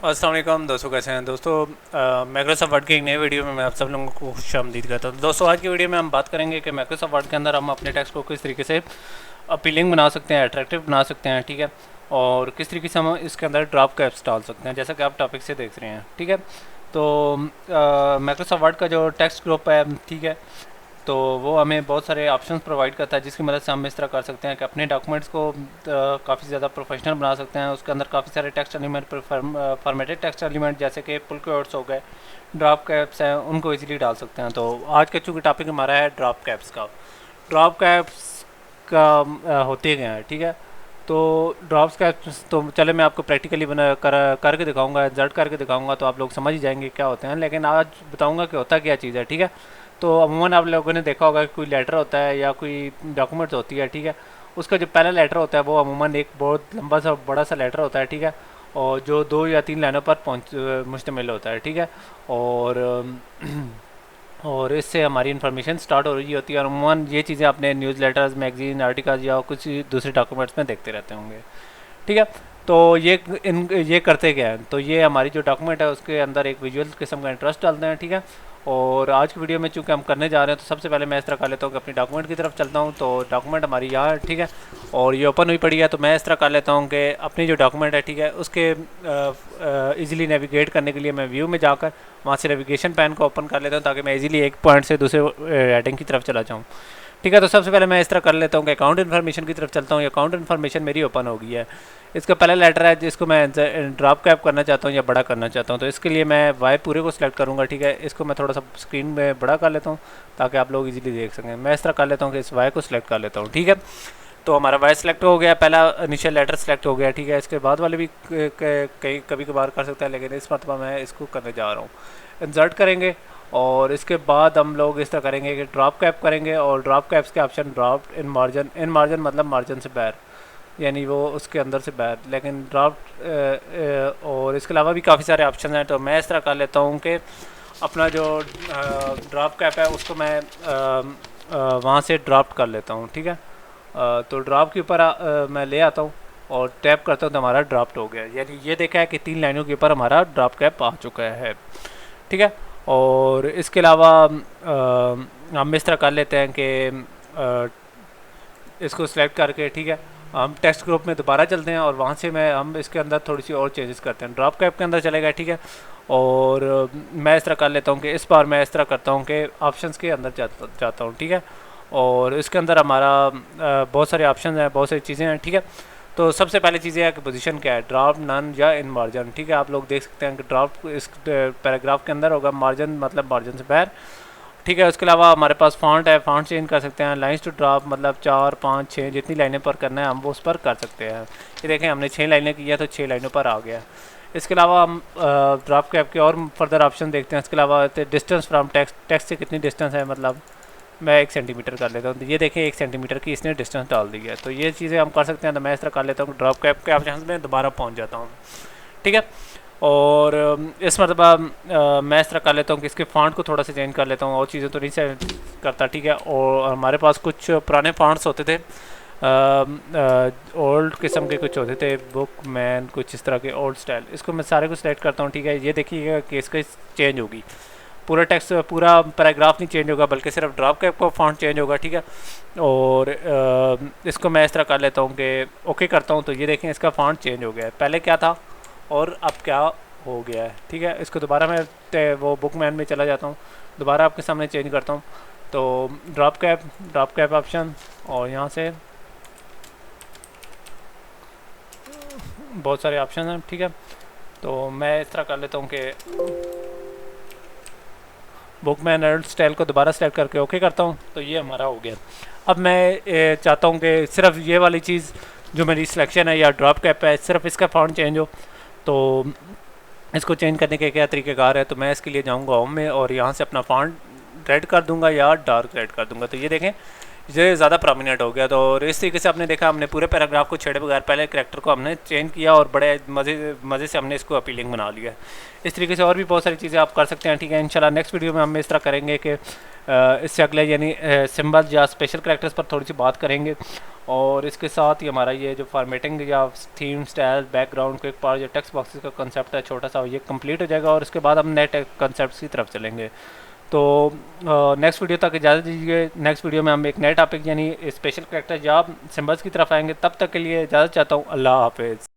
अस्सलाम वालेकुम दोस्तों, कैसे हैं दोस्तों। माइक्रोसॉफ्ट वर्ड की एक नई वीडियो में मैं आप सब लोगों को खुशामदीद करता हूं। दोस्तों, आज की वीडियो में हम बात करेंगे कि माइक्रोसॉफ्ट वर्ड के अंदर हम अपने टेक्स्ट को किस तरीके से अपीलिंग बना सकते हैं, अट्रैक्टिव बना सकते हैं, ठीक है। और किस तरीके से हम इसके अंदर ड्रॉप कैप्स डाल सकते हैं, जैसा कि आप टॉपिक से देख रहे हैं, ठीक है। तो माइक्रोसॉफ्ट वर्ड का जो टेक्स्ट ग्रुप है, ठीक है, तो वो हमें बहुत सारे ऑप्शंस प्रोवाइड करता है, जिसकी मदद से हम इस तरह कर सकते हैं कि अपने डॉक्यूमेंट्स को काफ़ी ज़्यादा प्रोफेशनल बना सकते हैं। उसके अंदर काफ़ी सारे text element, formatted text element जैसे कि पुल कोड्स हो गए, ड्रॉप कैप्स हैं, उनको इजीली डाल सकते हैं। तो आज का चूँकि टॉपिक हमारा है ड्रॉप कैप्स का। ड्रॉप कैप्स का होते क्या हैं, ठीक है। तो ड्रॉप्स कैप्स तो चले मैं आपको प्रैक्टिकली करके दिखाऊंगा, इंसर्ट करके दिखाऊंगा, तो आप लोग समझ ही जाएंगे क्या होते हैं। लेकिन आज बताऊंगा कि होता क्या चीज़ है, ठीक है। तो अमूमन आप लोगों ने देखा होगा कि कोई लेटर होता है या कोई डॉक्यूमेंट्स होती है, ठीक है। उसका जो पहला लेटर होता है वो अमूमन एक बहुत लंबा सा बड़ा सा लेटर होता है, ठीक है, और जो 2 या 3 लाइनों पर मुश्तमिल होता है, ठीक है। और और इससे हमारी इन्फॉर्मेशन स्टार्ट हो रही होती है। और अमूमन ये चीज़ें अपने न्यूज़ लेटर्स, मैगजीन, आर्टिकल्स या कुछ दूसरे डॉक्यूमेंट्स में देखते रहते होंगे, ठीक है। तो ये करते क्या है, तो ये हमारी जो डॉक्यूमेंट है उसके अंदर एक विजुअल किस्म का इंटरेस्ट डालते हैं, ठीक है। और आज की वीडियो में चूँकि हम करने जा रहे हैं, तो सबसे पहले मैं इस तरह कर लेता हूँ कि अपनी डॉक्यूमेंट की तरफ चलता हूँ। तो डॉक्यूमेंट हमारी यहाँ है, ठीक है, और ये ओपन हुई पड़ी है। तो मैं इस तरह कर लेता हूँ कि अपनी जो डॉक्यूमेंट है, ठीक है, उसके ईजिली नेविगेट करने के लिए मैं व्यू में जाकर वहाँ से नेविगेशन पैन को ओपन कर लेता हूँ, ताकि मैं ईजिली एक पॉइंट से दूसरे हेडिंग की तरफ चला जाऊँ, ठीक है। तो सबसे पहले मैं इस तरह कर लेता हूँ कि अकाउंट इन्फॉर्मेशन की तरफ चलता हूँ। अकाउंट इन्फॉर्मेशन मेरी ओपन हो गई है। इसका पहला लेटर है जिसको मैं ड्रॉप कैप करना चाहता हूँ या बड़ा करना चाहता हूँ। तो इसके लिए मैं वाई पूरे को सिलेक्ट करूँगा, ठीक है। इसको मैं थोड़ा सा स्क्रीन में बड़ा कर लेता हूँ ताकि आप लोग इजीली देख सकें। मैं इस तरह कर लेता हूँ कि इस वाई को सिलेक्ट कर लेता हूँ, ठीक है। तो हमारा वाई सिलेक्ट हो गया, पहला इनिशियल लेटर सिलेक्ट हो गया, ठीक है। इसके बाद वाले भी कई कभी कभार कर सकते हैं, लेकिन इस मरतबा मैं इसको करने जा रहा हूँ। इंसर्ट करेंगे और इसके बाद हम लोग इस तरह करेंगे कि ड्रॉप कैप करेंगे। और ड्रॉप कैप्स के ऑप्शन ड्रॉप इन मार्जिन मतलब मार्जिन से बाहर, यानी वो उसके अंदर से बाहर, लेकिन ड्रॉप और इसके अलावा भी काफ़ी सारे ऑप्शन हैं। तो मैं इस तरह कर लेता हूँ कि अपना जो ड्रॉप कैप है उसको मैं वहाँ से ड्रॉप कर लेता हूँ, ठीक है। तो ड्रॉप के ऊपर मैं ले आता हूँ और टैप करता हूँ तो हमारा ड्रॉप्ड हो गया। यानी ये देखा है कि 3 लाइनों के ऊपर हमारा ड्रॉप कैप आ चुका है, ठीक है। और इसके अलावा हम इस तरह कर लेते हैं कि इसको सिलेक्ट करके, ठीक है, हम टेक्स्ट ग्रुप में दोबारा चलते हैं और वहाँ से हम इसके अंदर थोड़ी सी और चेंजेस करते हैं। ड्रॉप कैप के अंदर चलेगा, ठीक है। और मैं इस तरह कर लेता हूँ कि इस बार मैं इस तरह करता हूँ कि ऑप्शंस के अंदर जाता हूँ, ठीक है। और इसके अंदर हमारा बहुत सारे ऑप्शन हैं, बहुत सारी चीज़ें हैं, ठीक है। तो सबसे पहली चीज़ है कि पोजीशन क्या है, ड्रॉप, नन या इन मार्जिन, ठीक है। आप लोग देख सकते हैं कि ड्रॉप इस पैराग्राफ के अंदर होगा, मार्जिन मतलब मार्जिन से बाहर, ठीक है। उसके अलावा हमारे पास फॉन्ट है, फॉन्ट चेंज कर सकते हैं। लाइन्स टू ड्रॉप मतलब 4, 5, 6 जितनी लाइनें पर करना है हम वो उस पर कर सकते हैं। ये देखें हमने 6 लाइनें की है तो 6 लाइनों पर आ गया। इसके अलावा हम ड्रॉप कैप के और फर्दर ऑप्शन देखते हैं। इसके अलावा डिस्टेंस फ्राम टेक्स्ट से कितनी डिस्टेंस है, मतलब मैं 1 सेंटीमीटर कर लेता हूँ। तो ये देखें 1 सेंटीमीटर की इसने डिस्टेंस डाल दी है। तो ये चीज़ें हम कर सकते हैं। तो मैं इस तरह कर लेता हूँ, ड्रॉप कैप के ऑप्शन में दोबारा पहुँच जाता हूँ, ठीक है। और इस मरतबा मैं इस तरह कर लेता हूँ कि इसके फ़ॉन्ट को थोड़ा सा चेंज कर लेता हूँ, और चीज़ें तो नहीं से करता, ठीक है। और हमारे पास कुछ पुराने फ़ॉन्ट्स होते थे, ओल्ड किस्म के कुछ होते थे, बुक मैन, कुछ इस तरह के ओल्ड स्टाइल। इसको मैं सारे को सिलेक्ट करता हूँ, ठीक है। ये देखिएगा कि इसका चेंज होगी, पूरा टेक्स्ट, पूरा पैराग्राफ नहीं चेंज होगा, बल्कि सिर्फ ड्रॉप कैप का फ़ॉन्ट चेंज होगा, ठीक है। और इसको मैं इस तरह कर लेता हूँ कि ओके करता हूँ। तो ये देखें इसका फ़ॉन्ट चेंज हो गया है, पहले क्या था और अब क्या हो गया है, ठीक है। इसको दोबारा मैं वो बुक मैन में चला जाता हूँ, दोबारा आपके सामने चेंज करता हूँ। तो ड्रॉप कैप ऑप्शन, और यहाँ से बहुत सारे ऑप्शन हैं, ठीक है। तो मैं इस तरह कर लेता हूँ कि बुक मैन एल्ड स्टाइल को दोबारा सेलेक्ट करके ओके करता हूँ। तो ये हमारा हो गया। अब मैं चाहता हूँ कि सिर्फ ये वाली चीज़ जो मेरी सिलेक्शन है या ड्रॉप कैप है, सिर्फ इसका फ़ॉन्ट चेंज हो। तो इसको चेंज करने के क्या तरीक़ेकार है, तो मैं इसके लिए जाऊँगा होम में और यहाँ से अपना फ़ॉन्ट रेड कर दूँगा या डार्क रेड कर दूँगा। तो ये देखें ये ज़्यादा प्रोमिनेंट हो गया। तो और इस तरीके से आपने देखा, हमने पूरे पैराग्राफ को छेड़े बगैर पहले करैक्टर को हमने चेंज किया और बड़े मज़े से हमने इसको अपीलिंग बना लिया। इस तरीके से और भी बहुत सारी चीज़ें आप कर सकते हैं, ठीक है। इंशाल्लाह नेक्स्ट वीडियो में हम इस तरह करेंगे कि इससे अगले यानी सिंबल या स्पेशल करैक्टर्स पर थोड़ी सी बात करेंगे। और इसके साथ ही हमारा ये जो फॉर्मेटिंग या theme style background quick part या टेक्स्ट बॉक्सेस का कंसेप्ट है छोटा सा, ये कंप्लीट हो जाएगा और उसके बाद हम नए कंसेप्ट की तरफ चलेंगे। तो नेक्स्ट वीडियो तक इजाज़त दीजिए। नेक्स्ट वीडियो में हम एक नए टॉपिक यानी स्पेशल कैरेक्टर या सिम्बल्स की तरफ आएंगे। तब तक के लिए इजाज़त चाहता हूँ। अल्लाह हाफिज़।